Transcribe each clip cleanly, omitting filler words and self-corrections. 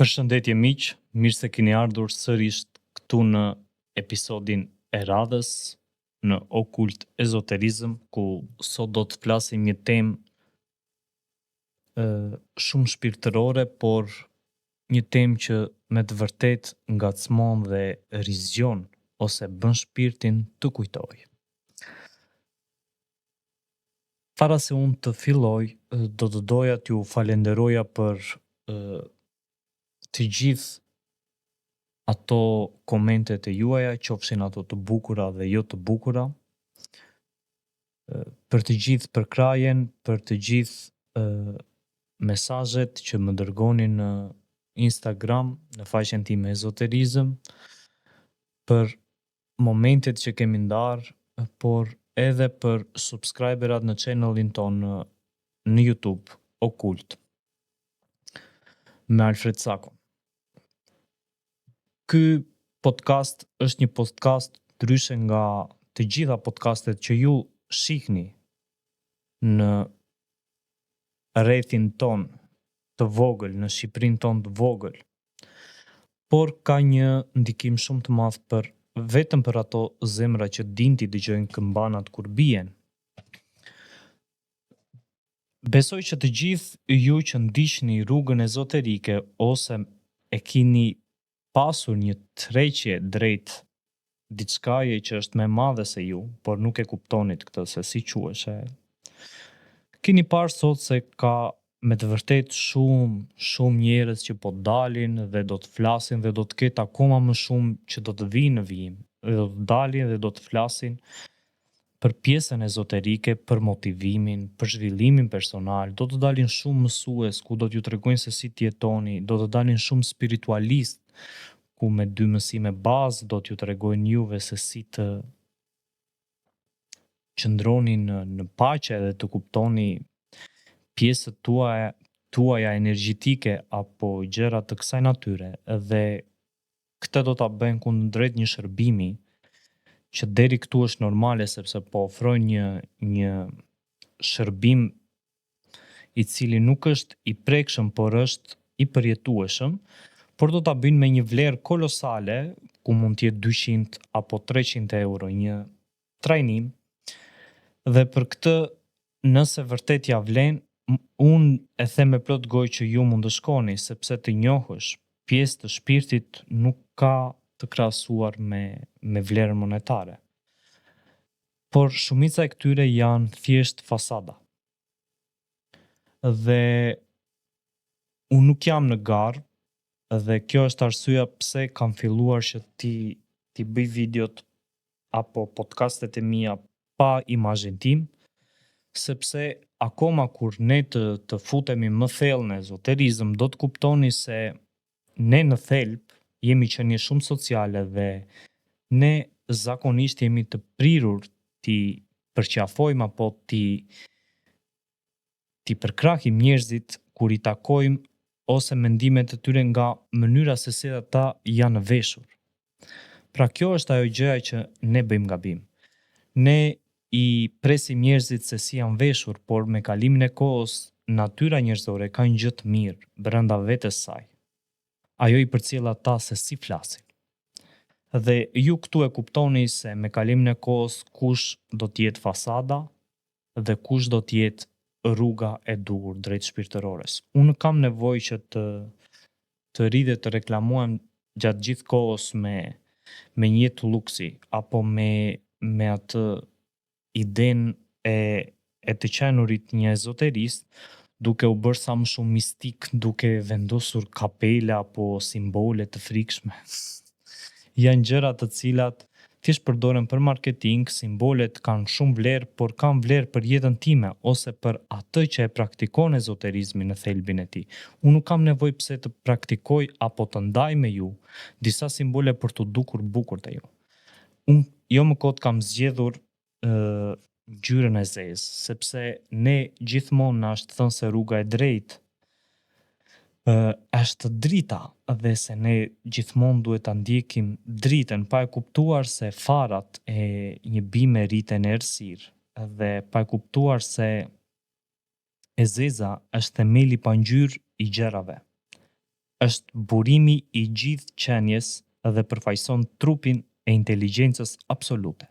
Përshëndetje miq, mirë se keni ardhur sërish këtu në episodin e radhës në Okult Ezoterizëm, ku sot do të flasim një temë shumë shpirtërore, por një temë që me të vërtet ngacmon dhe rizgjon ose bën shpirtin të kujtoj. Para se unë të filloj, do të doja t'ju falenderoja për të gjithë ato komentet e juaja, qofshin ato të bukura dhe jo të bukura, për të gjithë përkrajen, për të gjithë mesazhet që më dërgoni në Instagram, në faqen time Ezoterizëm, për momentet që kemi ndarë, por edhe për subscriberat në channelin tonë në YouTube, Okult, me Alfred Sako. Ky podcast është një podcast ndryshe nga të gjitha podcastet që ju shihni në rrethin ton të vogël, në Shqipërinë ton të vogël, por ka një ndikim shumë të madh vetëm për ato zemra që dinti dëgjojnë këmbanat kur bien. Besoj që të gjithë ju që ndiqni rrugën ezoterike ose e keni pasur një tërheqje drejt diçkaje që është më e madhe se ju, por nuk e kuptonit këtë se si quheshe. Keni parë sot se ka me të vërtet shumë njerëz që po dalin dhe do të flasin dhe do të ketë akoma më shumë që do të vinë në vijim, dhe do të dalin dhe do të flasin për pjesën ezoterike, për motivimin, për zhvillimin personal, do të dalin shumë mësues ku do t'ju tregojnë se si t'jetoni, do të dalin shumë spiritualist ku me 2 mësime bazë do t'ju tregojnë juve se si të qëndroni në paqe dhe të kuptoni pjesët tuaja energjetike apo gjëra të kësaj natyre, dhe këtë do ta bëjnë kundrejt një shërbimi që deri këtu është normale sepse po ofrojnë një shërbim i cili nuk është i prekshëm, por është i përjetueshëm, por do ta bëjnë me një vlerë kolosale, ku mund të jetë 200 apo 300 euro një trajnim, dhe për këtë, nëse vërtet ja vlen, unë e them me plot gojë që ju mund të shkoni, sepse të njohësh pjesë të shpirtit nuk ka të krahasuar me vlerën monetare. Por shumica e këtyre janë thjesht fasada. Dhe unë nuk jam në garë, dhe kjo është arsyeja pse kam filluar që ti bëj videot apo podcastet e mia pa imazhin tim, sepse akoma kur ne të futemi më thellë në ezoterizëm, do të kuptoni se ne në thelb jemi qenie shumë sociale dhe ne zakonisht jemi të prirur ti përqafojmë apo ti përkrahim njerëzit kur i takojmë ose mendimet e tyre nga mënyra se si ata janë veshur. Pra kjo është ajo gjëja që ne bëjmë gabim. Ne i presim njerëzit se si janë veshur, por me kalimin e kohës natyra njerëzore ka një gjë të mirë brenda vetes saj. Ajo i përcjell ata se si flasin. Dhe ju këtu e kuptoni se me kalimin e kohës kush do të jetë fasada dhe kush do të jetë rruga e duhur drejt shpirtërores. Unë kam nevojë që të ri dhe të reklamohem gjatë gjithë kohës me një jetë luksi apo me atë idenë e të qenurit një ezoterist, duke u bërë sa më shumë mistik, duke vendosur kapela apo simbole të frikshme. Janë gjëra të cilat thjesht përdoren për marketing, simbolet kanë shumë vlerë, por kanë vlerë për jetën time ose për atë që e praktikon ezoterizmin në thelbin e tij. Unë nuk kam nevojë pse të praktikoj apo të ndaj me ju disa simbole për të dukur bukur te ju. Unë jo më kot kam zgjedhur ngjyrën e zezë, sepse ne gjithmonë na është thënë se rruga e drejtë është drita, dhe se ne gjithmonë duhet ta ndjekim dritën, pa e kuptuar se farat e një bime rriten në errësirë dhe pa e kuptuar se e zeza është themeli pa ngjyrë i gjërave. është burimi i gjithë qenies dhe përfaqëson trupin e inteligjencës absolute.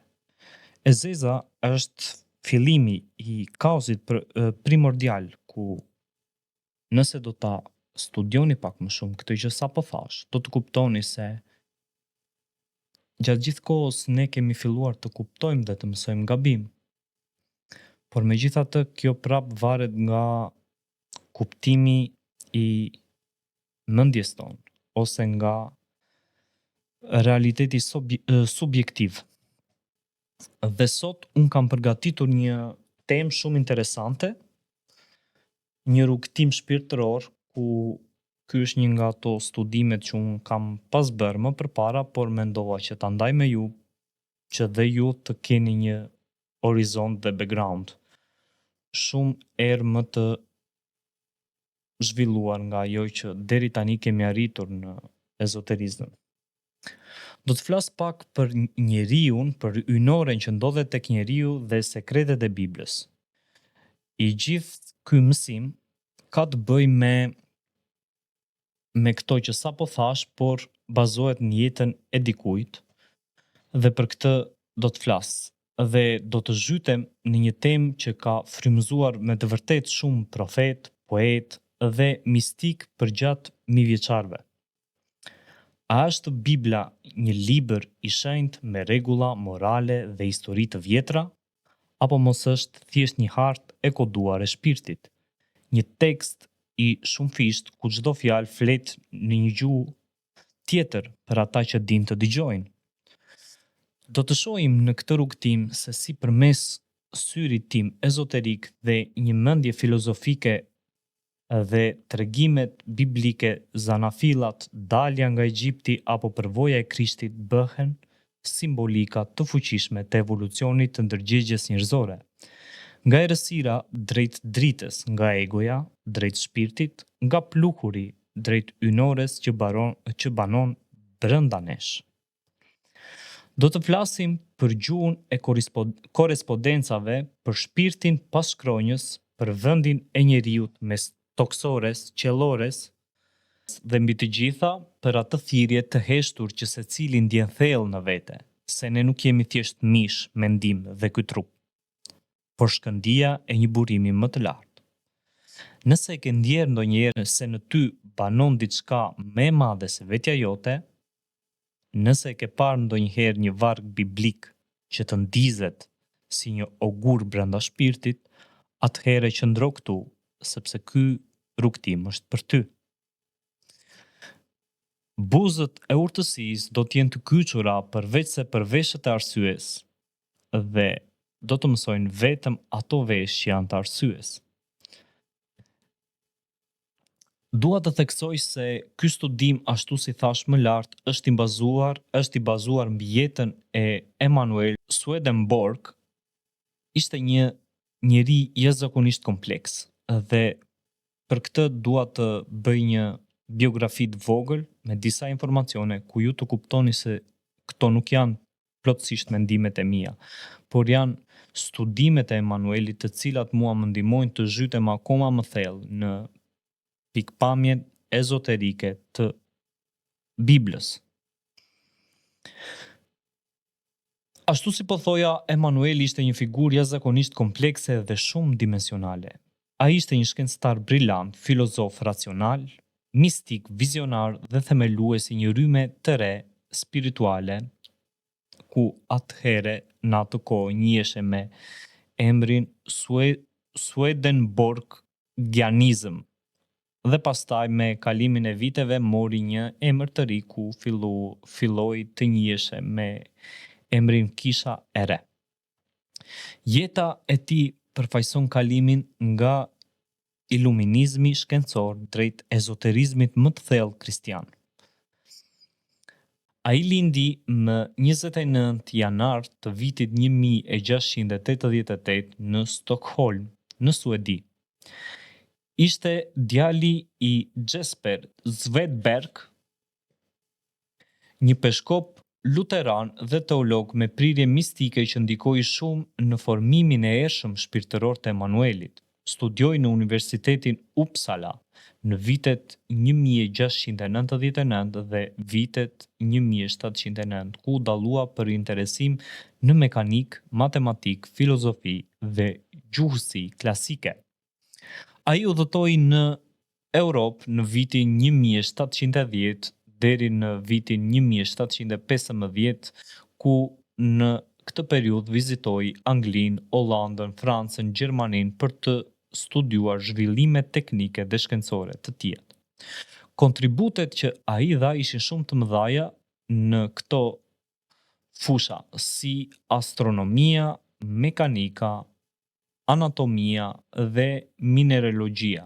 E zeza është fillimi i kaosit primordial, ku nëse do ta studioni pak më shumë këtë që sapo thash, do të kuptoni se gjatë gjithë kohës ne kemi filluar të kuptojmë dhe të mësojmë gabim. Por megjithatë, kjo prap varet nga kuptimi i mendjes tonë ose nga realiteti subjektiv. Dhe sot un kam përgatitur një temë shumë interesante, një rrugtim shpirtëror, ku ky është një nga ato studimet që un kam pas bërë më përpara, por mendova që ta ndaj me ju, që dhe ju të keni një horizont dhe background shumë më të zhvilluar nga ajo që deri tani kemi arritur në ezoterizëm. Do të flas pak për njeriun, për ynoren që ndodhet tek njeriu dhe sekretet e Biblës. I gjithë ky mësim ka të bëjë me këto që sapo thash, por bazohet në jetën e dikujt, dhe për këtë do të flas dhe do të zhytem në një temë që ka frymëzuar me të vërtetë shumë profet, poet dhe mistik përgjatë mijëvjeçarëve. A është Bibla një libër i shenjtë me rregulla morale dhe histori të vjetra, apo mos është thjesht një hartë e koduar e shpirtit, një tekst i shumëfisht ku çdo fjalë flet në një gjuhë tjetër për ata që din të dëgjojnë? Do të shohim në këtë rrugtim se si përmes syrit tim ezoterik dhe një mendje filozofike dhe tregimet biblike, zanafillat, dalja nga Egjipti apo përvoja e Krishtit bëhen simbolika të fuqishme të evolucionit të ndërgjegjes njerëzore. Nga errësira drejt dritës, nga egoja drejt shpirtit, nga pluhuri drejt ynores që banon brenda nesh. Do të flasim për gjuhën e korrespondencave, për shpirtin pas shkronjës, për vendin e njeriut mes toksores, qellores dhe mbi të gjitha për atë thirrje të heshtur që secili ndjen thellë në vete, se ne nuk jemi thjesht mish, mendim dhe ky trup, por shkëndija e një burimi më të lartë. Nëse e ke ndjerë ndonjëherë se në ty banon diçka më e madhe se vetja jote, nëse e ke parë ndonjëherë një varg biblik që të ndizet si një ogur brenda shpirtit, atëherë qëndro këtu, sepse ky rrugtim është për ty. Buzët e urtësisë do të jenë të kyçura përveç se për veshët e arsyes, dhe do të mësojnë vetëm ato veshë që janë të arsyes. Dua të theksoj se ky studim, ashtu si thash më lart, është i bazuar mbi jetën e Emanuel Swedenborg. Ishte një njeri jashtëzakonisht kompleks dhe për këtë dua të bëj një biografi të vogël me disa informacione ku ju të kuptoni se këto nuk janë plotësisht mendimet e mia, por janë studimet e Emanuelit, të cilat mua më ndihmojnë të zhytem akoma më thellë në pikpamjen ezoterike të Biblës. Ashtu si po thoja, Emanueli ishte një figurë jashtëzakonisht komplekse dhe shumë dimensionale. Ai ishte një shkencëtar brillant, filozof racional, mistik, vizionar dhe themelues i një rrymë të re spirituale, ku atëherë në atë kohë njihej me emrin Swedenborgianizëm, dhe pastaj me kalimin e viteve mori një emër të ri ku filloi të njihej me emrin Kisha e Re. Jeta e tij përfaqëson kalimin nga iluminizmi shkencor drejt ezoterizmit më të thellë kristian. Ai lindi më 29 janar të vitit 1688 në Stockholm, në Suedi. Ishte djali i Jesper Svedberg, një peshkop luteran dhe teolog me prirje mistike që ndikoi shumë në formimin e ershëm shpirtëror të Emanuelit. studioi në Universitetin Uppsala në vitet 1699 dhe vitet 1709, ku dallua për interesim në mekanik, matematik, filozofi dhe gjuhësi klasike. Ai udhëtoi në Europë në vitin 1710 deri në vitin 1715, ku në këtë periudhë vizitoi Anglinë, Hollandën, Francën, Gjermaninë për të studiuar zhvillime teknike dhe shkencore të tjera. Kontributet që ai dha ishin shumë të mëdha në këto fusha, si astronomia, mekanika, anatomia dhe mineralogjia.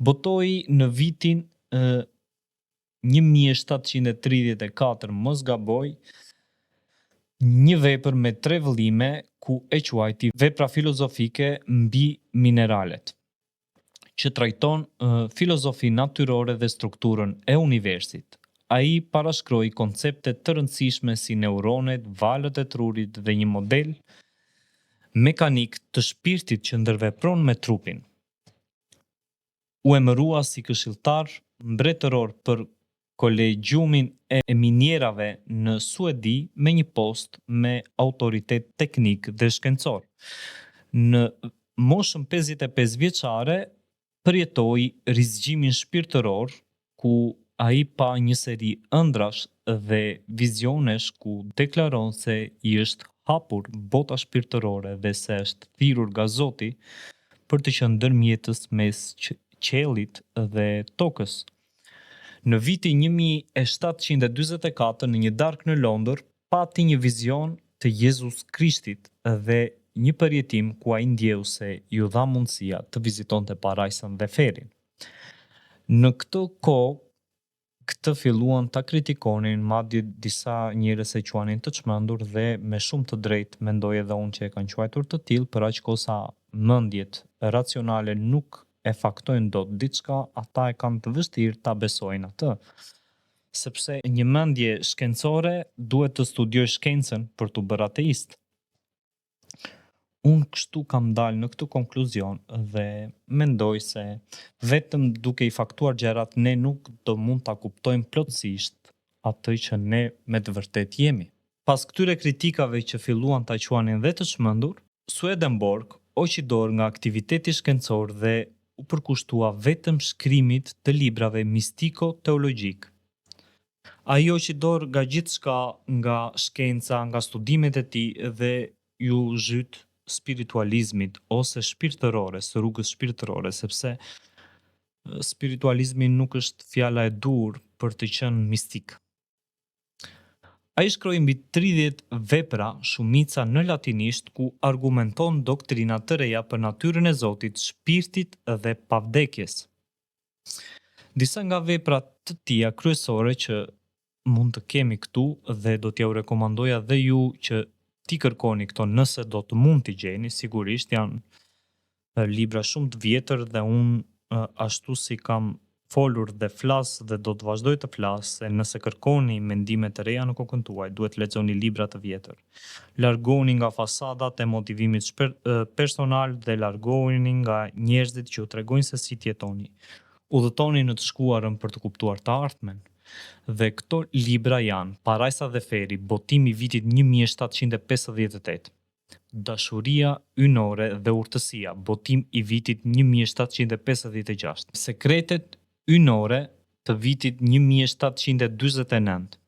Botoi në vitin 1734, mos gaboj, një vepër me 3 vëllime ku e quajti vepra filozofike mbi mineralet, që trajton filozofi natyrore dhe strukturën e universit. Ai parashkroi koncepte të rëndësishme si neuronet, valët e trurit dhe një model mekanik të shpirtit që ndërvepron me trupin. U emërua si këshilltar mbretëror për kolegiumin e minierave në Suedi me një post me autoritet teknik dhe shkencor. Në moshën 55 vjeçare përjetoi rizgjimin shpirtëror, ku ai pa një seri ëndrash dhe vizionesh ku deklaron se i është hapur bota shpirtërore dhe se është thirrur nga Zoti për të qenë ndërmjetës mes qiellit dhe tokës. Në vitin 1744, në një darkë në Londër, pati një vizion të Jezus Krishtit dhe një përjetim ku ai ndjeu se ju dha mundësia të vizitonte parajsën dhe ferin. Në këtë kohë, këtë filluan ta kritikonin, madje disa njerëz e quanin të çmendur dhe me shumë të drejtë mendoj edhe unë që e kanë quajtur të tillë, për aq kohë sa mendjet racionale nuk e faktojnë dot diçka, ata e kanë të vështirë ta besojnë atë. Sepse një mendje shkencore duhet të studioj shkencën për të bërë ateist. Unë kështu kam dalë në këtë konkluzion dhe mendoj se vetëm duke i faktuar gjërat ne nuk do mund ta kuptojmë plotësisht atë që ne me të vërtet jemi. Pas këtyre kritikave që filluan ta quanin dhe të çmendur, Swedenborg hoqi dorë nga aktiviteti shkencor dhe u përkushtua vetëm shkrimit të librave mistiko-teologjik. Ai hoqi dorë nga gjithçka, nga shkenca, nga studimet e tij dhe ju zhyt spiritualizmit ose shpirtërores, rrugës shpirtërore, sepse spiritualizmi nuk është fjala e dur për të qenë mistik. Ai shkroi mbi 30 vepra, shumica në latinisht, ku argumenton doktrina të reja për natyrën e Zotit, shpirtit dhe pavdekjes. Disa nga veprat të tija kryesore që mund të kemi këtu dhe do t'ja u rekomandoja dhe ju që ti kërkoni këto nëse do të mund t'i gjeni, sigurisht janë libra shumë të vjetër dhe unë ashtu si kam folur dhe flas dhe do të vazhdoj të flas, se nëse kërkoni mendime të reja në kokën tuaj, duhet lexoni libra të vjetër. Largoni nga fasadat e motivimit personal dhe largoni nga njerëzit që u tregojnë se si t'jetoni. Udhëtoni në të shkuarën për të kuptuar të ardhmen. Dhe këto libra janë Parajsa dhe Feri, botimi vitit 1758. Dashuria ynore dhe urtësia, botim i vitit 1756. Sekretet ynore të vitit 1749.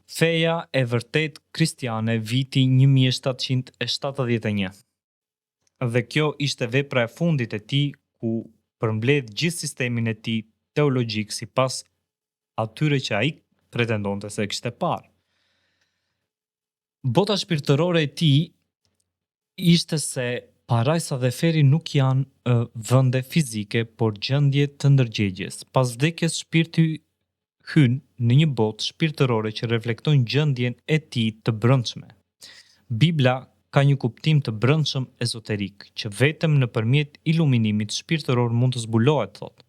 Feja e vërtet kristiane, viti 1771. Dhe kjo ishte vepra e fundit e tij, ku përmbledh gjithë sistemin e tij teologjik sipas atyre që ai pretendonte se kishte parë. Bota shpirtërore e tij ishte se Parajsa dhe Feri nuk janë vende fizike, por gjendje të ndërgjegjes. Pas vdekjes shpirti hyn në një botë shpirtërore që reflekton gjendjen e tij të brendshme. Bibla ka një kuptim të brendshëm ezoterik, që vetëm nëpërmjet iluminimit shpirtëror mund të zbulohet, thotë.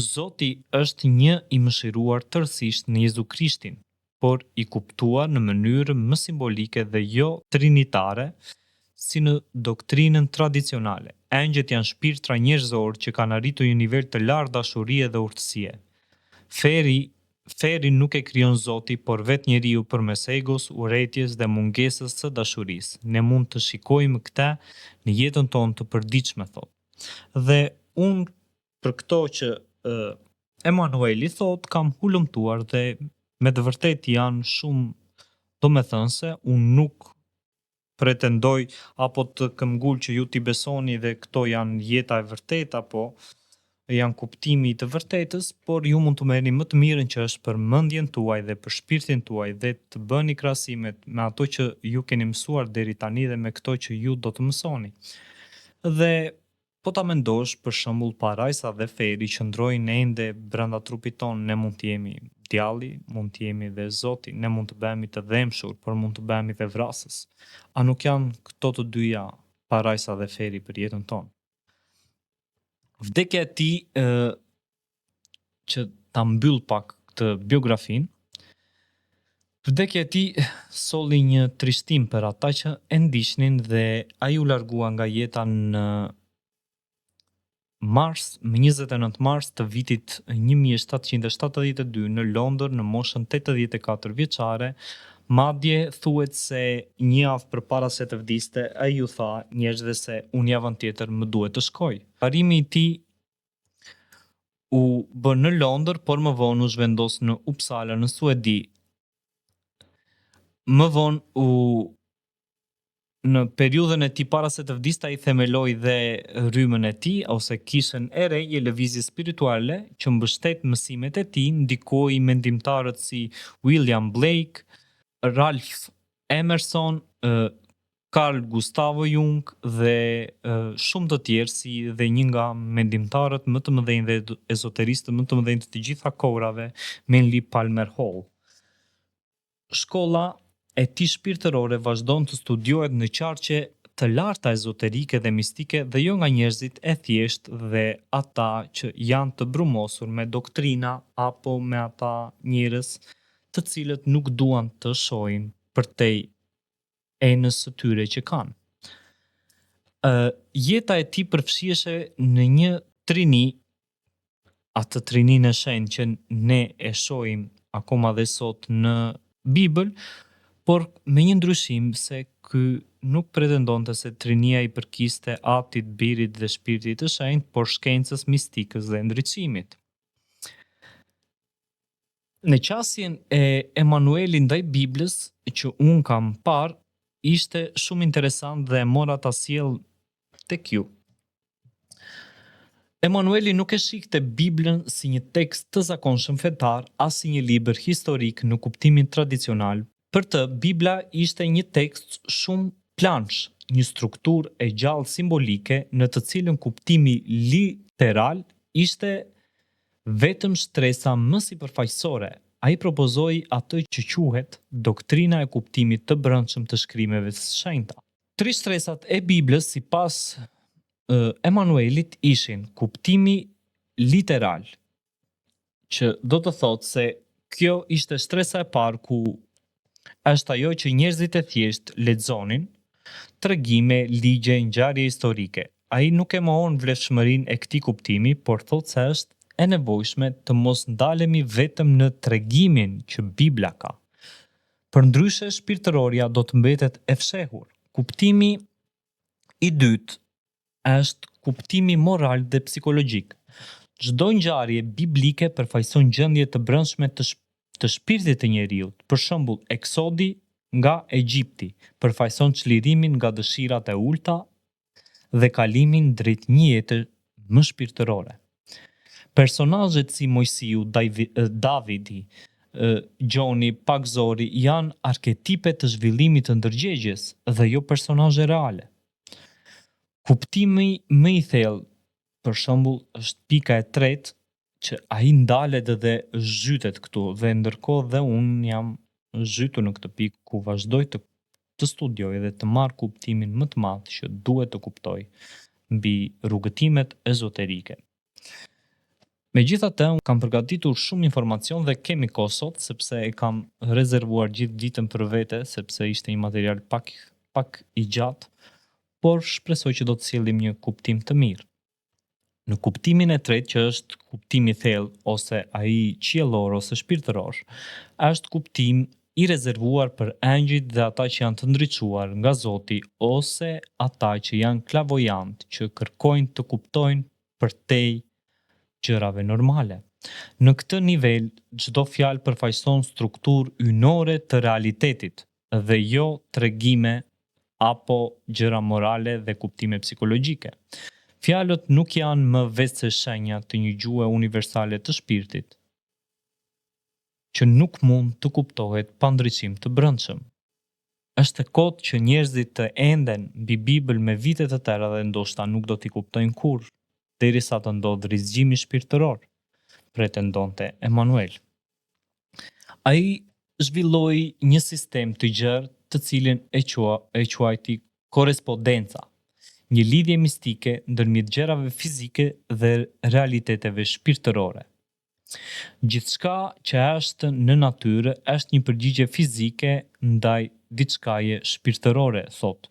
Zoti është një i mëshiruar tërësisht në Jezu Krishtin, por i kuptuar në mënyrë më simbolike dhe jo trinitare, si në doktrinën tradicionale. Engjëjt janë shpirtra njerëzor që kanë arritur një nivel të lartë dashurie dhe urtësie. Feri nuk e krijon Zoti, por vetë njeriu përmes egos, urrëties dhe mungesës së dashurisë. Ne mund të shikojmë këtë në jetën tonë të përditshme, thotë. Dhe unë për këto që Emanueli thot, kam hulumtuar dhe me të vërtetë janë shumë domethënëse. Unë nuk pretendoj apo të këmbgul që ju t'i besoni dhe këto janë jeta e vërtetë apo janë kuptimi i të vërtetës, por ju mund të merrni më të mirën që është për mendjen tuaj dhe për shpirtin tuaj dhe të bëni krahasimet me ato që ju keni mësuar deri tani dhe me këto që ju do të mësoni. Dhe po ta mendosh, për shembull, parajsa dhe feri qëndrojnë ende brenda trupit tonë. Ne mund të jemi djalli, mund të jemi dhe Zoti, ne mund të bëhemi të dhëmshur, por mund të bëhemi dhe vrasës. A nuk janë këto të dyja, parajsa dhe feri, për jetën tonë? Vdekja e tij që ta mbyll pak këtë biografinë. Vdekja e tij solli një trishtim për ata që e ndiqnin dhe ai u largua nga jeta në më 29 mars të vitit 1772 në Londër në moshën 84 vjeçare. Madje thuhet se një javë përpara se të vdiste, ai ju tha njerëzve se unë javën tjetër më duhet të shkoj. Parimi i tij u bë në Londër, por më vonë u zhvendos në Uppsala në Suedi. Më vonë në periudhën e tij para se të vdiste, ai themeloi dhe rrymën e tij ose kishën e re e lëvizjes spirituale që mbështet mësimet e tij, ndikoi mendimtarët si William Blake, Ralph Emerson, Carl Gustavo Jung dhe shumë të tjerë, si dhe një nga mendimtarët më të mëdhenj dhe ezoteristët më të mëdhenj të gjitha kohërave, Manly Palmer Hall. Shkolla e tij shpirtërore vazhdon të studiohet në qarqe të larta ezoterike dhe mistike dhe jo nga njerëzit e thjeshtë dhe ata që janë të brumosur me doktrina apo me ata njerëz të cilët nuk duan të shohin përtej enës së tyre që kanë. Jeta e tij përfshihej në një trini, atë trininë e shenjtë që ne e shohim akoma dhe sot në Bibël, por me një ndryshim se ky nuk pretendonte se trinia i përkiste Atit, Birit dhe Shpirtit të Shenjtë, por shkencës, mistikës dhe ndriçimit. Në qasjen e Emanueli ndaj Biblës që unë kam parë, ishte shumë interesant dhe mora ta sjell tek ju. Emanueli nuk e shikte Biblën si një tekst të zakonshëm fetar, as si një libër historik në kuptimin tradicional. Për të, Bibla ishte një tekst shumë plansh, një strukturë e gjallë simbolike në të cilën kuptimi literal ishte vetëm shtresa më sipërfaqësore. Ai propozoi atë që quhet doktrina e kuptimit të brendshëm të shkrimeve të shenjta. Tri shtresat e Biblës sipas Emanuelit ishin kuptimi literal, që do të thotë se kjo ishte shtresa e parë ku është ajo që njerëzit e thjesht lexonin, tregime, ligje, ngjarje historike. Ai nuk e mohon vlefshmërinë e këtij kuptimi, por thotë se është e nevojshme të mos ndalemi vetëm në tregimin që Bibla ka. Përndryshe, shpirtëroria do të mbetet e fshehur. Kuptimi i dytë është kuptimi moral dhe psikologjik. Çdo ngjarje biblike përfaqëson gjendje të brendshme të shpirtit të njeriut. Për shembull, Eksodi nga Egjipti përfaqëson çlirimin nga dëshirat e ulta dhe kalimin drejt një jete më shpirtërore. Personazhet si Mojsiu, Davidi, Gjoni, Pagzori janë arketipe të zhvillimit të ndërgjegjes dhe jo personazhe reale. Kuptimi më i thellë, për shembull, është pika e tretë, që ai ndalet dhe zhytet këtu, dhe ndërkohë dhe unë jam zhytur në këtë pikë ku vazhdoj të studioj dhe të marr kuptimin më të madh që duhet të kuptoj mbi rrugëtimet ezoterike. Megjithatë, kam përgatitur shumë informacion dhe kemi kohë sot, sepse e kam rezervuar gjithë ditën për vete, sepse ishte një material pak i gjatë, por shpresoj që do të sjellim një kuptim të mirë. Në kuptimin e tretë, që është kuptimi thellë ose ai qiellor ose shpirtëror, është kuptim i rezervuar për engjëjt dhe ata që janë të ndriçuar nga Zoti ose ata që janë klavojantë, që kërkojnë të kuptojnë përtej gjërave normale. Në këtë nivel, çdo fjalë përfaqëson strukturë ynore të realitetit dhe jo tregime apo gjëra morale dhe kuptime psikologjike. Fjalët nuk janë më veç se shenja të një gjuhë universale të shpirtit, që nuk mund të kuptohet pa ndriçim të brendshëm. Është e kotë që njerëzit të enden mbi Bibël me vite të tëra dhe ndoshta nuk do t'i kuptojnë kurrë, derisa të ndodhë rizgjimi shpirtëror, pretendonte Emanuel. Ai zhvilloi një sistem të gjerë të cilin e quajti korrespondenca, një lidhje mistike ndërmjet gjërave fizike dhe realiteteve shpirtërore. Gjithçka që është në natyrë është një përgjigje fizike ndaj diçkaje shpirtërore, thot.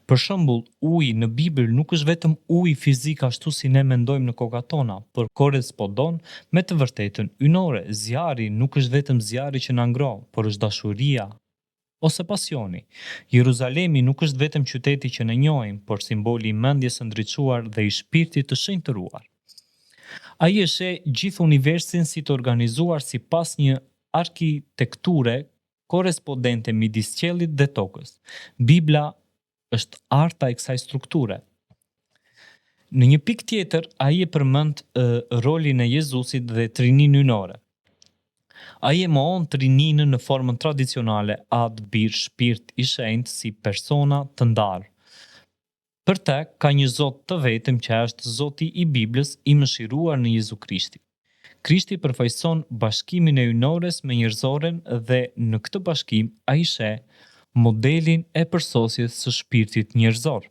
Për shembull, uji në Bibël nuk është vetëm uji fizik ashtu si ne mendojmë në kokat tona, por korrespondon me të vërtetën ynore. Zjarri nuk është vetëm zjarri që na ngroh, por është dashuria ose pasioni. Jeruzalemi nuk është vetëm qyteti që ne njohim, por simboli i mendjes së ndriçuar dhe i shpirtit të shenjtëruar. Ai e sheh gjithë universin si të organizuar sipas një arkitekture korrespondente midis qiellit dhe tokës. Bibla është arta e kësaj strukture. Në një pikë tjetër, ai e përmend rolin e Jezusit dhe trininë ynore. Ai e mohon trininën në formën tradicionale, Atë, Bir, Shpirt i Shenjtë si persona të ndarë. Për te, ka një Zot të vetëm që është Zoti i Biblës, i mëshiruar në Jezu Krishti. Krishti përfaqëson bashkimin e ynores me njerëzoren dhe në këtë bashkim ai sheh modelin e përsosjes së shpirtit njerëzor.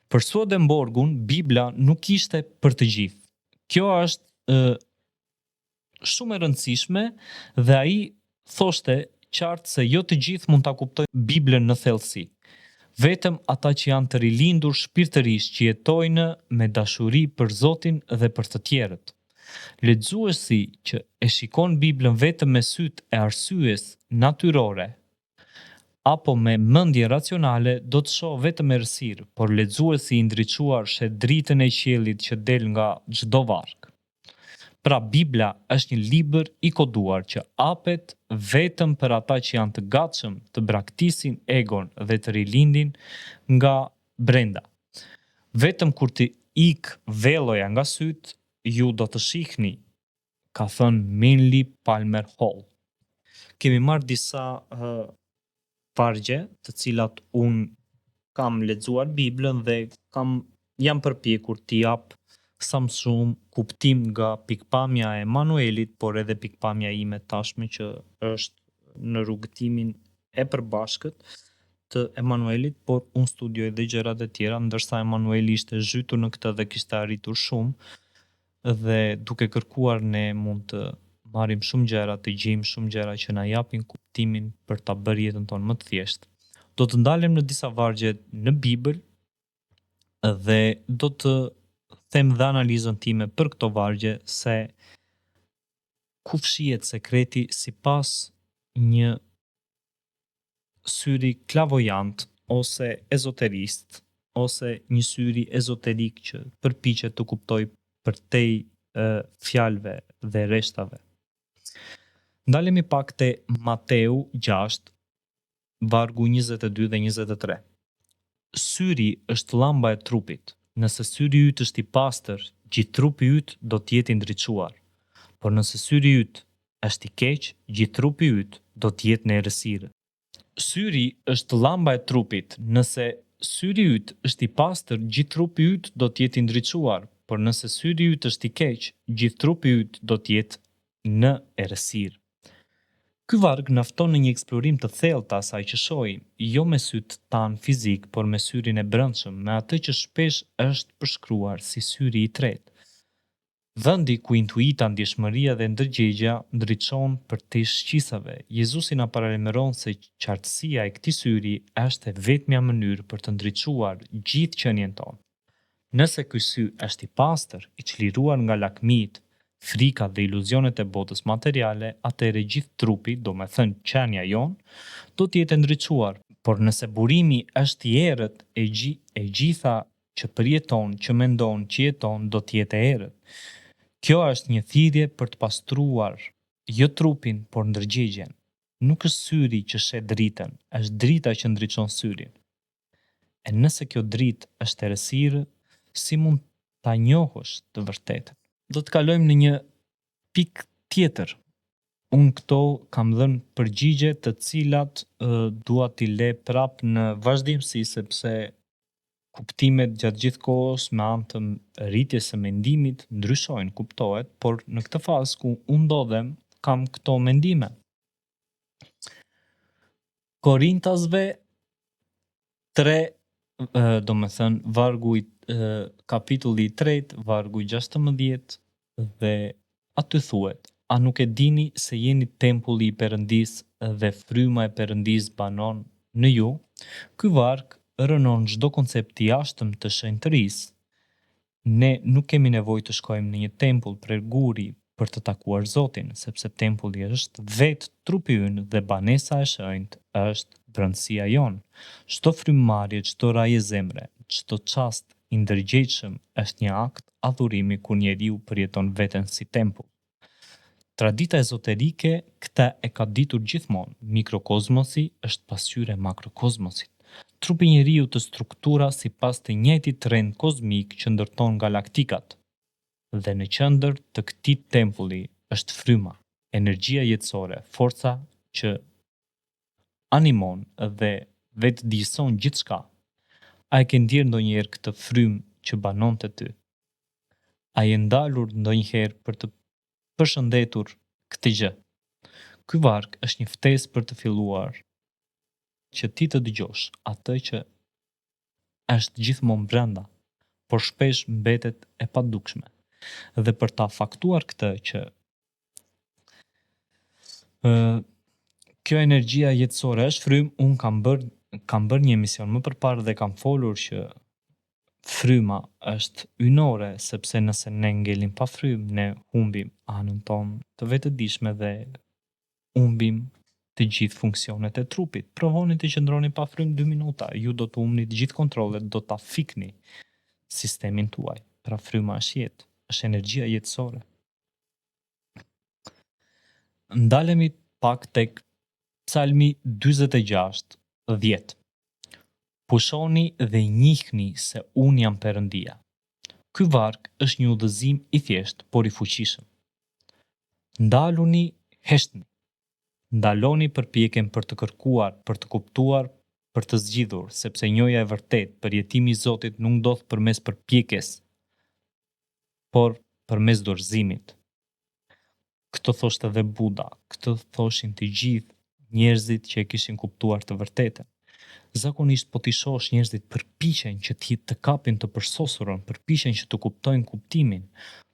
Për Swedenborgun, Bibla nuk ishte për të gjithë. Kjo është shumë e rëndësishme dhe ai thoshte qartë se jo të gjithë mund ta kuptojnë Biblën në thellësi. Vetëm ata që janë të rilindur shpirtërisht, që jetojnë me dashuri për Zotin dhe për të tjerët. Lexuesi që e shikon Biblën vetëm me sytë e arsyes natyrore apo me mendje racionale do të shohë vetëm errësirë, por lexuesi i ndriçuar sheh dritën e qiellit që del nga çdo varg. Pra Bibla është një libër i koduar që hapet vetëm për ata që janë të gatshëm të braktisin egon dhe të rilindin nga brenda. Vetëm kur të ik velloja nga syt, ju do të shihni, ka thënë Minley Palmer Hall. Kemi marrë disa vargje të cilat unë kam lexuar Biblën dhe jam përpjekur t'i jap sa më shumë kuptim nga pikpamja e Emanuelit, por edhe pikpamja ime tashme që është në rrugëtimin e përbashkët të Emanuelit, por unë studioj dhe gjërat e tjera, ndërsa Emanueli ishte zhytur në këtë dhe kishte arritur shumë dhe duke kërkuar ne mund të marrim shumë gjëra, të gjejmë shumë gjëra që na japin kuptimin për ta bërë jetën tonë më të thjeshtë. Do të ndalem në disa vargje në Bibël dhe do të them dhe analizën time për këto vargje se ku fshihet sekreti sipas një syri klavojant ose ezoterist ose një syri ezoterik që përpiqet të kuptoj përtej fjalëve dhe rreshtave. Ndalemi pak te Mateu 6, vargu 22 dhe 23. Syri është llamba e trupit. Nëse syri yt është i pastër, gjithë trupi yt do të jetë i ndriçuar. Por nëse syri yt është i keq, gjithë trupi yt do të jetë në errësirë. Syri është llamba e trupit. Nëse syri yt është i pastër, gjithë trupi yt do të jetë i ndriçuar. Por nëse syri yt është i keq, gjithë trupi yt do të jetë në errësirë. Ky varg na fton në një eksplorim të thellë të asaj që shohim, jo me syt tan fizik, por me syrin e brendshëm, me atë që shpesh është përshkruar si syri i tretë. Vendi ku intuita, ndjeshmëria dhe ndërgjegja ndriçon për te shqisave. Jezusi na paralajmëron se qartësia e këtij syri është e vetmja mënyrë për të ndriçuar gjithë qenien tonë. Nëse ky sy është i pastër, i çliruar nga lakmitë, frika dhe iluzionet e botës materiale, atëherë gjithë trupi, do me thënë qenia jonë, do të jetë ndriçuar. Por nëse burimi është i errët, e gjitha që përjeton, që mendon, që jeton, do të jetë e errët. Kjo është një thirrje për të pastruar jo trupin, por ndërgjegjen. Nuk është syri që sheh dritën, është drita që ndriçon syrin. E nëse kjo dritë është errësirë, si mund ta njohësh të vërtetën? Do të kalojmë në një pikë tjetër. Unë këto kam dhënë përgjigje të cilat dua t'i le prap në vazhdimsi, sepse kuptimet gjatë gjithë kohës me anë të rritjes së mendimit ndryshojnë, kuptohet, por në këtë fazë ku unë ndodhem, kam këto mendime. Korintasve 3, do me thënë, vargu kapitulli 3, vargu 16, dhe aty thuhet: a nuk e dini se jeni tempulli i Perëndisë dhe fryma e Perëndisë banon në ju? Ky varg rënon çdo koncept i jashtëm të shenjtërisë. Ne nuk kemi nevojë të shkojmë në një tempull prej guri për të takuar Zotin, sepse tempulli është vetë trupi ynë dhe banesa e shenjtë është brendësia jonë. Çdo frymëmarrje, çdo rajë zemre, çdo çast i ndërgjegjshëm është një akt adhurimi kur njeriu përjeton veten si tempull. Tradita ezoterike këtë e ka ditur gjithmonë. Mikrokozmosi është pasqyrë e makrokozmosit. Trupi i njeriu të struktura sipas të njëjtit rend kozmik që ndërton galaktikat. Dhe në qendër të këtij tempulli është fryma, energjia jetësore, forca që animon dhe vetëdijson gjithçka. A e ke ndjerë ndonjëherë këtë frymë që banon të ty? A je ndalur ndonjëherë për të përshëndetur këtë gjë? Ky varg është një ftesë për të filluar që ti të dëgjosh atë që është gjithmonë brenda, por shpesh mbetet e padukshme. Dhe për ta faktuar këtë që kjo energjia jetësore është frymë, unë kam bërë një emision më përpara dhe kam folur që fryma është ynore, sepse nëse ne ngelim pa frymë, ne humbim anën tonë të vetëdijshme dhe humbim të gjithë funksionet e trupit. Provoni të qëndroni pa frymë 2 minuta, ju do të humbni të gjithë kontrollet, do ta fikni sistemin tuaj. Pra fryma është jetë, është energjia jetësore. Ndalemi pak tek Psalmi 46:10. Pushoni dhe njihni se unë jam Perëndia. Ky varg është një udhëzim i thjeshtë, por i fuqishëm. Ndaluni, heshtni. Ndaloni përpjekjen për të kërkuar, për të kuptuar, për të zgjidhur, sepse njohja e vërtet, përjetimi i Zotit nuk ndodh përmes përpjekjes, por përmes dorëzimit. Këtë thoshte edhe Buda, këtë thoshin të gjithë njerëzit që e kishin kuptuar të vërtetën. Zakonisht po t'i shohësh njerëzit përpiqen që të kapin të përsosurën, përpiqen që të kuptojnë kuptimin,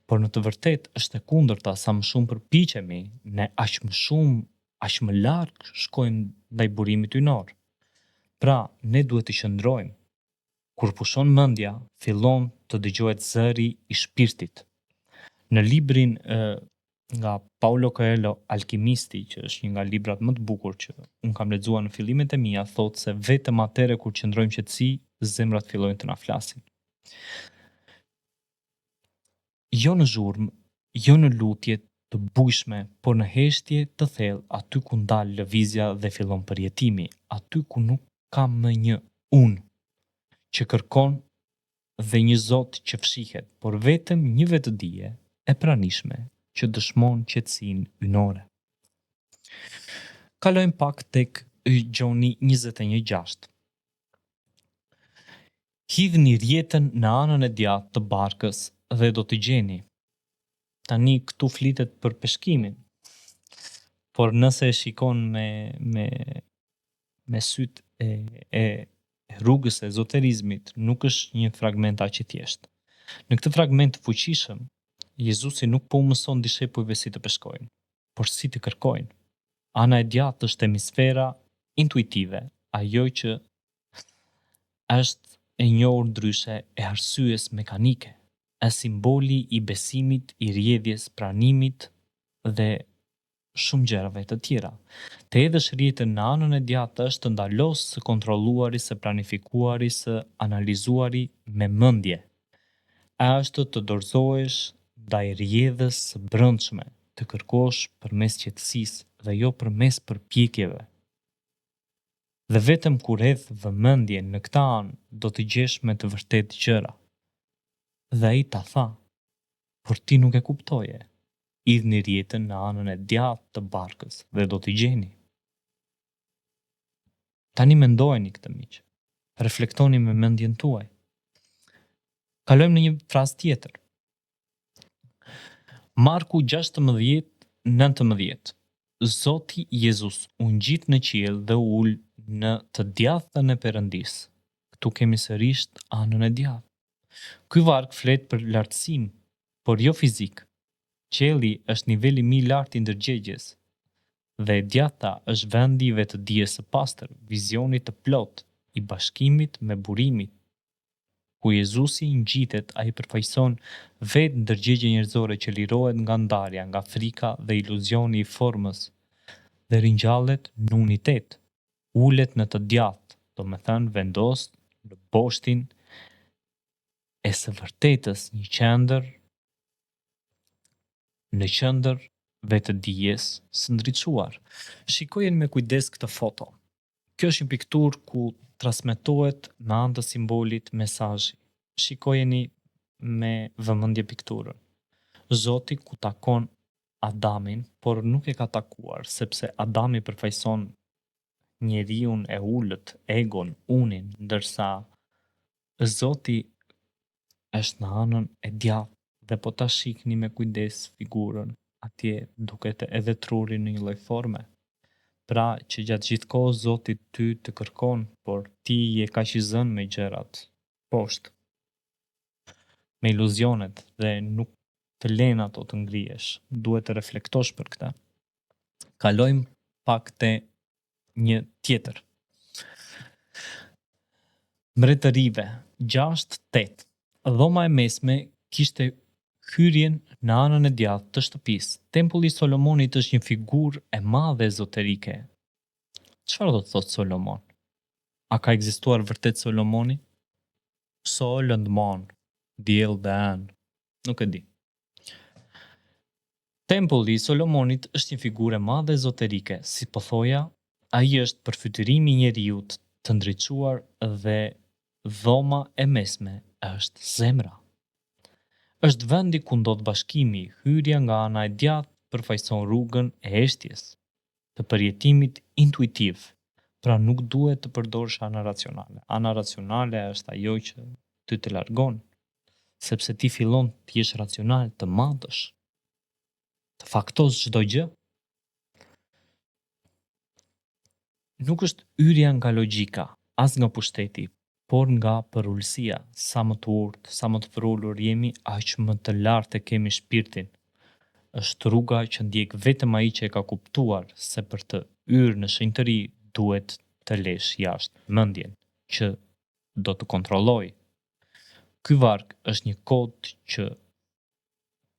por në të vërtetë është e kundërta. Sa më shumë përpiqemi, ne aq më larg shkojmë ndaj burimit ynor. Pra, ne duhet të qëndrojmë. Kur pushon mendja, fillon të dëgjohet zëri i shpirtit. Në librin nga Paulo Coelho, Alkimisti, që është një nga librat më të bukur që unë kam lexuar në fillimet e mia, thotë se vetëm atëherë kur qëndrojmë qetësi, zemrat fillojnë të na flasin. Jo në zhurmë, jo në lutje të bujshme, por në heshtje të thellë, aty ku ndal lëvizja dhe fillon përjetimi, aty ku nuk ka më një unë që kërkon dhe një Zot që fshihet, por vetëm një vetëdije e pranishme që dëshmon qetësinë ynore. Kalojmë pak tek Gjoni 21:6. Hidhni rjetën në anën e djathtë të barkës dhe do të gjeni. Tani këtu flitet për peshkimin, por nëse e shikon me syt e rrugës e ezoterizmit, nuk është një fragment aq i thjeshtë. Në këtë fragment të fuqishëm, Jezusi nuk po u mëson dishepujve si të peshkojnë, por si të kërkojnë. Ana e djathtë është hemisfera intuitive, ajo që është e njohur ndryshe e arsyes mekanike, e simboli i besimit, i rjedhjes, pranimit dhe shumë gjërave të tjera. Të hedhësh rjetën në anën e djathtë është të ndalosë së kontrolluari, së planifikuari, së analizuari me mendje. Është të dorëzohesh ndaj rjedhës së brendshme, të kërkosh përmes qetësisë dhe jo përmes përpjekjeve. Dhe vetëm kur hedh vëmendjen në këtë anë, do të gjesh me të vërtetë gjëra. Dhe ai ta tha, por ti nuk e kuptoje. Idhni rjetën në anën e djathtë të barkës dhe do t'i gjeni. Tani mendojeni këtë miq. Reflektoni me mendjen tuaj. Kalojmë në një frazë tjetër. Marku 16:19. Zoti Jezus u ngjit në qiell dhe u ul në të djathtën e Perëndisë. Ktu kemi sërish anën e djathtë. Ky varg flet për lartësinë, por jo fizik. Qielli është niveli më i lartë i ndërgjegjes dhe e djathta është vendi i vetëdijes së pastër, vizionit të plot, i bashkimit me burimin. Ku Jezusi ngjitet, ai përfaqëson vetë ndërgjegje njerëzore që lirohet nga ndarja, nga frika dhe iluzioni i formës dhe ringjallet në unitet. Ulet në të djathtë, domethënë vendos në boshtin e së vërtetës, në qendër vetëdijes së ndriçuar. Shikojen me kujdes këtë foto. Kjo është një pikturë ku transmetohet me anë të simbolit mesazhi. Shikojeni me vëmendje pikturën. Zoti ku takon Adamin, por nuk e ka takuar, sepse Adami përfaqëson njeriun e ulët, egon, unin, ndërsa Zoti është në anën e djathtë dhe po ta shikni me kujdes figurën, atje duket edhe truri në një lloj forme. Pra që gjatë gjithë kohës Zoti ty të kërkon, por ti je kaq i zënë me gjërat poshtë, me iluzionet dhe nuk të len ato të ngrihesh. Duhet të reflektosh për këtë. Kalojmë pak te një tjetër. Mbretërive 6:8. Dhoma e mesme kishte hyrjen në anën e djathtë të shtëpisë. Tempulli i Solomonit është një figurë e madhe ezoterike. Çfarë do të thotë Solomon? A ka ekzistuar vërtet Solomoni? Sol and Mon, diell dhe anë. Nuk e di. Tempulli i Solomonit është një figurë e madhe ezoterike, si po thoja, ai është përfytyrimi i njeriut të ndriçuar dhe dhoma e mesme është zemra. Është vendi ku ndodh bashkimi, hyrja nga ana e djathtë përfaqëson rrugën e heshtjes, të përjetimit intuitiv. Pra nuk duhet të përdorësh ana racionale. Ana racionale është ajo që ty të largon, sepse ti fillon të jesh racional, të madhësh, të faktosh çdo gjë. Nuk është hyrja nga logjika, as nga pushteti, por nga përulësia. Sa më të urtë, sa më të përullur jemi, aq më të lartë e kemi shpirtin. Është rruga që ndjek vetëm ai që e ka kuptuar se për të hyrë në shenjtëri duhet të lesh jashtë mendjen që do të kontrolloj. Ky varg është një kod që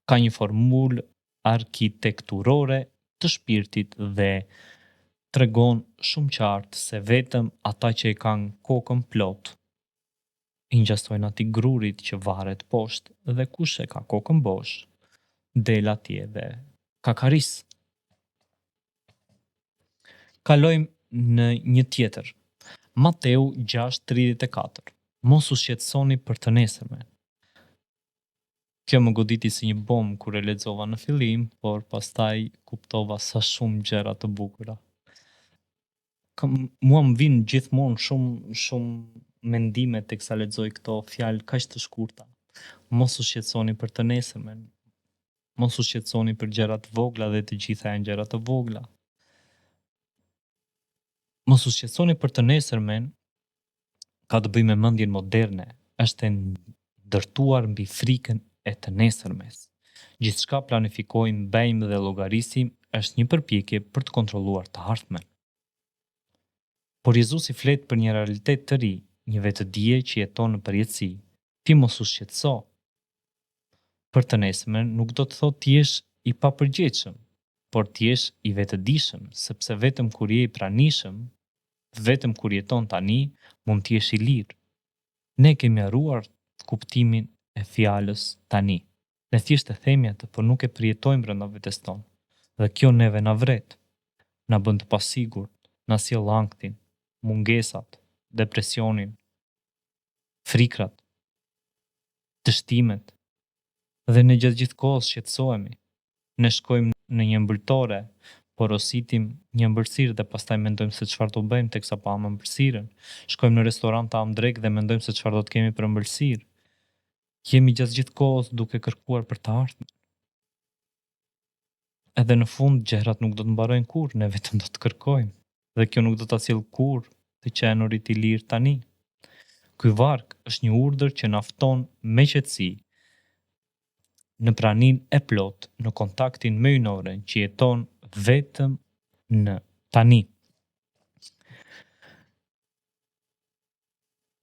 ka një formulë arkitekturore të shpirtit dhe tregon shumë qartë se vetëm ata që e kanë kokën plot i ngjasojnë atij grurit që varet poshtë dhe kush e ka kokën bosh del atje dhe kakaris. Kalojmë në një tjetër. Mateu 6:34. Mos u shqetësoni për të nesërmen. Kjo më goditi si një bombë kur e lexova në fillim, por pastaj kuptova sa shumë gjëra të bukura. Mua më vinë gjithmonë shumë mendime teksa lexoj këto fjalë kaq të shkurta. Mos u shqetësoni për të nesërmen. Mos u shqetësoni për gjëra të vogla dhe të gjitha janë gjëra të vogla. Mos u shqetësoni për të nesërmen ka të bëjë me mendjen moderne, është e ndërtuar mbi frikën e të nesërmes. Gjithçka planifikojmë, bëjmë dhe llogarisim është një përpjekje për të kontrolluar të ardhmen. Por Jezusi flet për një realitet të ri, një vetëdije që jeton në përjetësi. Ti mos u shqetëso. Për të nesërmen nuk do të thotë të jesh i papërgjegjshëm, por të jesh i vetëdijshëm, sepse vetëm kur je i pranishëm, vetëm kur jeton tani, mund të jesh i lirë. Ne kemi harruar kuptimin e fjalës tani. Ne thjesht e themi atë, por nuk e përjetojmë brenda vetes tonë. Dhe kjo neve na vret, na bën të pasigurt, na sjell anktin, mungesat, depresionin, frikrat, dështimet. Dhe ne gjatë gjithë kohës shqetësohemi. Ne shkojmë në një ëmbëltore, porositim një ëmbëlsirë dhe pastaj mendojmë se çfarë do bëjmë teksa pa hamë ëmbëlsirën. Shkojmë në restorant ta ham drek dhe mendojmë se çfarë do të kemi për ëmbëlsirë. Jemi gjatë gjithë kohës duke kërkuar për të ardhmen. Edhe në fund gjërat nuk do të mbarojnë kurrë, ne vetëm do të kërkojmë. Dhe kjo nuk do ta sjellë kurrë të qenurit i lirë tani. Ky varg është një urdhër që na fton me qetësi në praninë e plot, në kontaktin me hyjnoren që jeton vetëm në tani.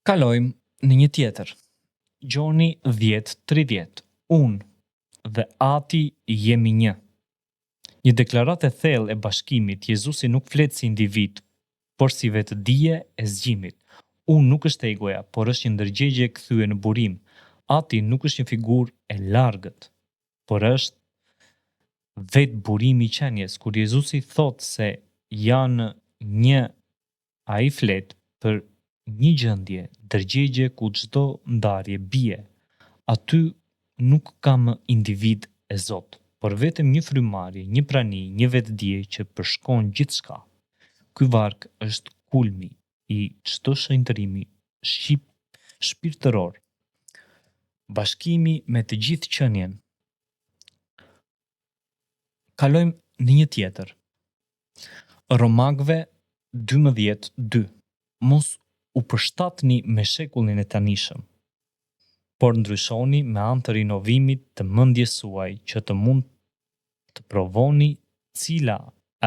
Kalojmë në një tjetër. Gjoni 10:30. Unë dhe Ati jemi një. Një deklaratë e thellë e bashkimit. Jezusi nuk flet si individ, por si vetëdije e zgjimit. Unë nuk është egoja, por është një ndërgjegje e kthyer në burim. Ati nuk është një figurë e largët, por është vetë burimi i qenjes. Kur Jezusi thot se janë një, ai flet për një gjendje, ndërgjegje ku çdo ndarje bie. Aty nuk ka më individ e Zot, por vetëm një frymarrje, një prani, një vetëdije që përshkon gjithçka. Ky varg është kulmi i çdo shëndërimi shpirtëror. Bashkimi me të gjithë qenjen. Kalojmë në një tjetër. Romakëve 12:2. Mos u përshtatni me shekullin e tanishëm, por ndryshoni me anë të rinovimit të mendjes suaj, që të mund të provoni cila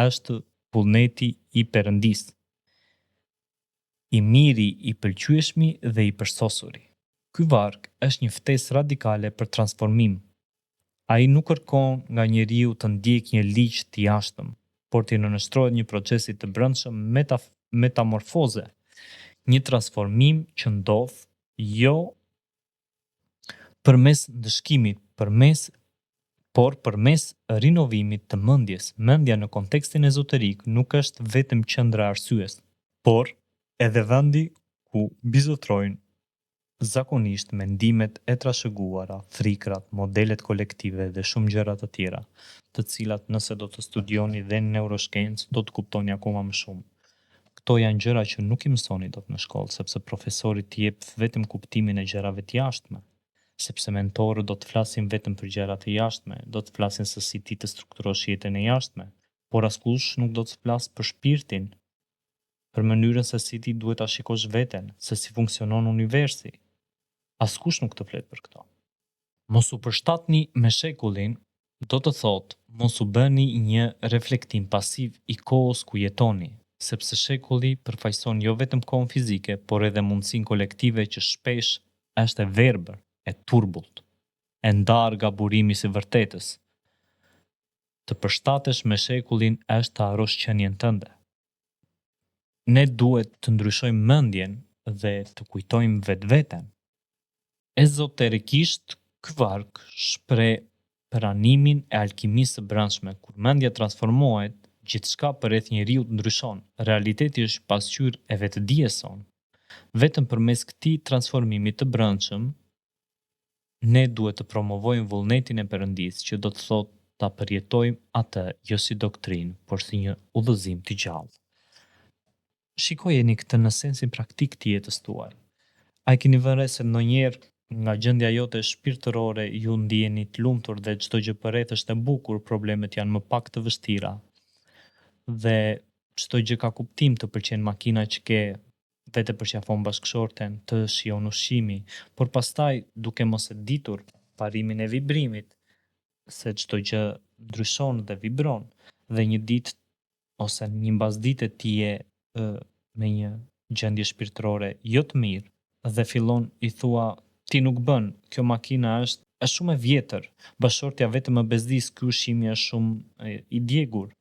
është vullneti i Perëndisë, i miri, i pëlqyeshmi dhe i përsosuri. Ky varg është një ftesë radikale për transformim. Ai nuk kërkon nga njeriu të ndjekë një ligj të jashtëm, por të nënshtrohet një procesi të brendshëm metamorfoze, një transformim që ndodh jo përmes ndëshkimit, por përmes rinovimit të mendjes. Mendja në kontekstin ezoterik nuk është vetëm qendra e arsyes, por edhe vendi ku bizotrojnë zakonisht mendimet e trashëguara, frikrat, modelet kolektive dhe shumë gjëra të tjera, të cilat nëse do të studioni dhe në neuroshkencë do të kuptoni akoma më shumë. Këto janë gjëra që nuk i mësoni dot në shkollë, sepse profesori t'i jep vetëm kuptimin e gjërave të jashtme, sepse mentorët do të flasin vetëm për gjërat e jashtme, do të flasin se si ti të strukturosh jetën e jashtme, por askush nuk do të flasë për shpirtin, për mënyrën se si ti duhet ta shikosh veten, se si funksionon universi. Askush nuk të flet për këto. Mos u përshtatni me shekullin, do të thotë mos u bëni një reflektim pasiv i kohës ku jetoni, sepse shekulli përfaqëson jo vetëm kohën fizike, por edhe mundësinë kolektive që shpesh është e verbër, e turbullt, e ndarë nga burimi i vërtetës. Të përshtatesh me shekullin është të harrosh qenien tënde. Ne duhet të ndryshojmë mendjen dhe të kujtojmë vetveten. Ezoterikisht, ky varg shpreh pranimin e alkimisë së brendshme. Kur mendja transformohet, gjithçka përreth njeriu ndryshon. Realiteti është pasqyrë e vetëdijes sonë. Vetëm përmes këtij transformimi të brendshëm, ne duhet të promovojmë vullnetin e Perëndisë, që do të thotë ta përjetojmë atë jo si doktrinë, por si një udhëzim të gjallë. Shikojeni këtë në sensin praktik të jetës tuaj. A keni vënë re se ndonjëherë nga gjendja jote shpirtërore ju ndjeni të lumtur dhe çdo gjë përreth është e bukur, problemet janë më pak të vështira dhe çdo gjë ka kuptim, të pëlqen makina që ke, vete përqafon bashkëshorten, të shijon ushqimi, por pastaj duke mos e ditur parimin e vibrimit, se çdo gjë ndryshon dhe vibron dhe një ditë ose një mbasditë ti je me një gjendje shpirtërore jo të mirë dhe fillon i thua ti nuk bën, kjo makina është shumë e vjetër, bashortja vetëm e bezdis, ky ushqimi është shumë i djegur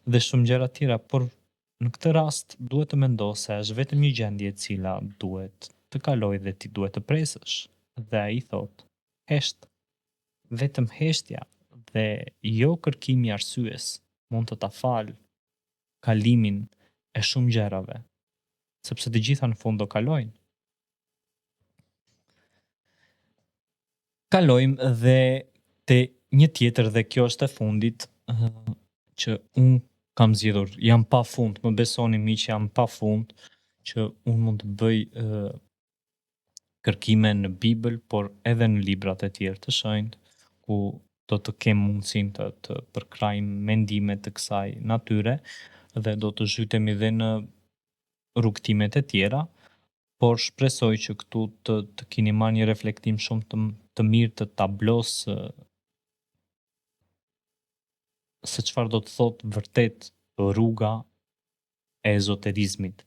dhe shumë gjëra tjera, por në këtë rast duhet të mendosh se është vetëm një gjendje e cila duhet të kalojë dhe ti duhet të presësh. Dhe ai thot, hesht, vetëm heshtja dhe jo kërkimi arsyes mund të ta fal kalimin e shumë gjërave, sepse të gjitha në fund do kalojnë. Kalojmë dhe te një tjetër dhe kjo është e fundit që unë kam zgjedhur, jam pa fund, më besoni miq, jam pa fund që unë mund të bëj kërkime në Bibël, por edhe në librat e tjerë të shenjtë, ku do të kem mundësinë të përkraj mendime të kësaj natyre dhe do të zhytemi dhe në rrugtimet e tjera, por shpresoj që këtu të keni marrë një reflektim shumë të mirë të tablos se çfarë do të thotë vërtet rruga e ezoterizmit.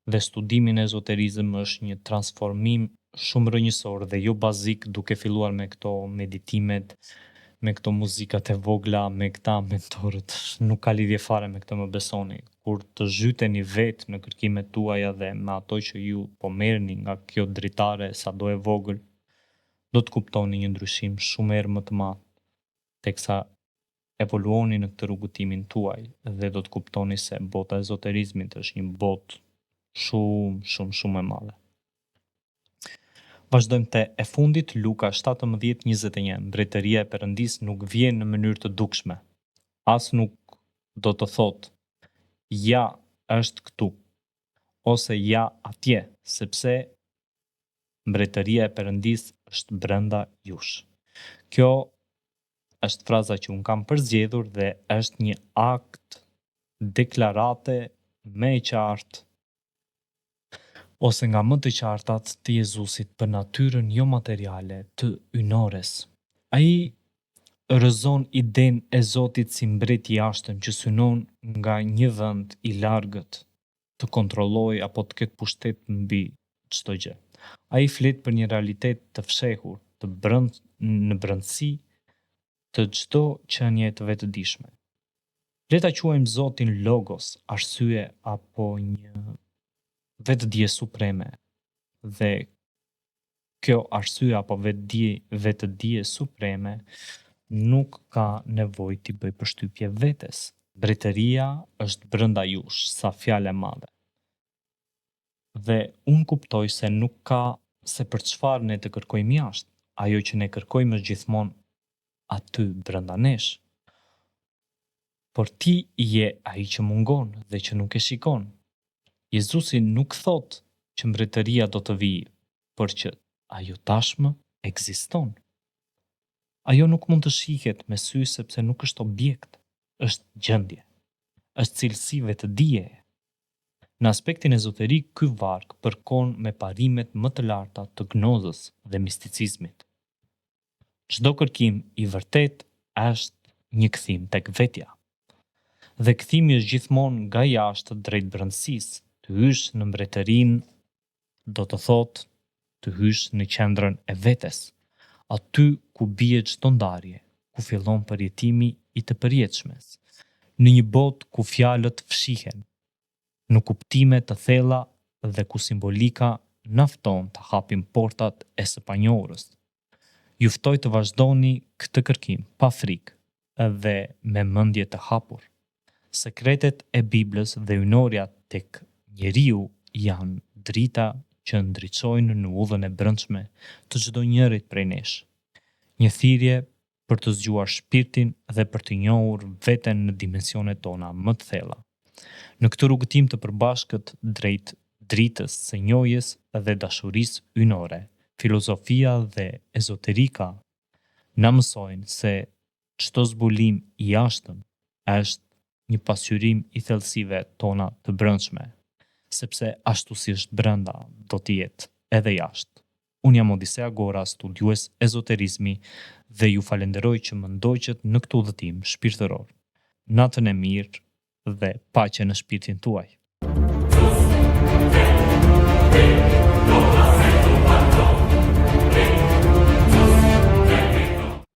Dhe studimi në ezoterizëm është një transformim shumë rrënjësor dhe jo bazik, duke filluar me këto meditimet, me këto muzikat e vogla, me këta mentorët, nuk ka lidhje fare me këtë, më besoni. Kur të zhyteni vetë në kërkimet tuaja dhe me ato që ju po merrni nga kjo dritare sado e vogël, do të kuptoni një ndryshim shumë herë më të madh, teksa evoluoni në këtë rrugëtimin tuaj dhe do të kuptoni se bota e ezoterizmit është një botë shumë e madhe. Vazhdojmë te e fundit, Luka 17:21. Mbretëria e Perëndis nuk vjen në mënyrë të dukshme. As nuk do të thotë ja është këtu ose ja atje, sepse mbretëria e Perëndis është brenda jush. Kjo është fraza që unë kam përzgjedhur dhe është një akt deklarate me e qartë ose nga më të qartat të Jezusit për natyrën jo materiale të ynores. Ai rrëzon idenë e Zotit si mbret i jashtëm që synon nga një vend i largët të kontrollojë apo të ketë pushtet mbi çdo gjë. Ai flet për një realitet të fshehur, në brendësi të çdo qenie të vetëdijshme. Le ta quajmë Zotin Logos, arsye apo një vetëdije supreme. Dhe kjo arsye apo vetëdije supreme nuk ka nevojë të bëj përshtypje vetes. Mbretëria është brenda jush, sa fjalë e madhe. Dhe unë kuptoj se nuk ka se për çfarë ne të kërkojmë jashtë. Ajo që ne kërkojmë është gjithmonë aty brenda nesh. Por ti je ai që mungon dhe që nuk e shikon. Jezusi nuk thot që mbretëria do të vijë, por që ajo tashmë ekziston. Ajo nuk mund të shihet me sy sepse nuk është objekt, është gjendje, është cilësi vetëdije. Në aspektin ezoterik, ky varg përkon me parimet më të larta të gnozës dhe misticizmit. Çdo kërkim i vërtet është një kthim tek vetja. Dhe kthimi është gjithmonë nga jashtë drejt brendësisë. Të hysh në mbretërinë do të thotë të hysh në qendrën e vetes, aty ku bie çdo ndarje, ku fillon përjetimi i të përjetshmes, në një botë ku fjalët fshihen, në kuptime të thella dhe ku simbolika nafton të hapin portat e së panjohurës. Ju ftoj të vazhdoni këtë kërkim pa frikë dhe me mendje të hapur. Sekretet e Biblës dhe ynorja tek njeriu janë drita që ndriçojnë në udhën e brendshme të çdo njërit prej nesh. Një thirrje për të zgjuar shpirtin dhe për të njohur veten në dimensionet tona më të thella. Në këtë rrugëtim të përbashkët drejt dritës së njohjes dhe dashurisë ynore, filozofia dhe ezoterika na mësojnë se çdo zbulim i jashtëm është një pasqyrim i thellësive tona të brendshme, sepse ashtu si është brenda, do të jetë edhe jashtë. Unë jam Odisea Gora, studiues ezoterizmi dhe ju falenderoj që më ndoqët në këtë udhëtim shpirtëror. Natën e mirë dhe paqe në shpirtin tuaj.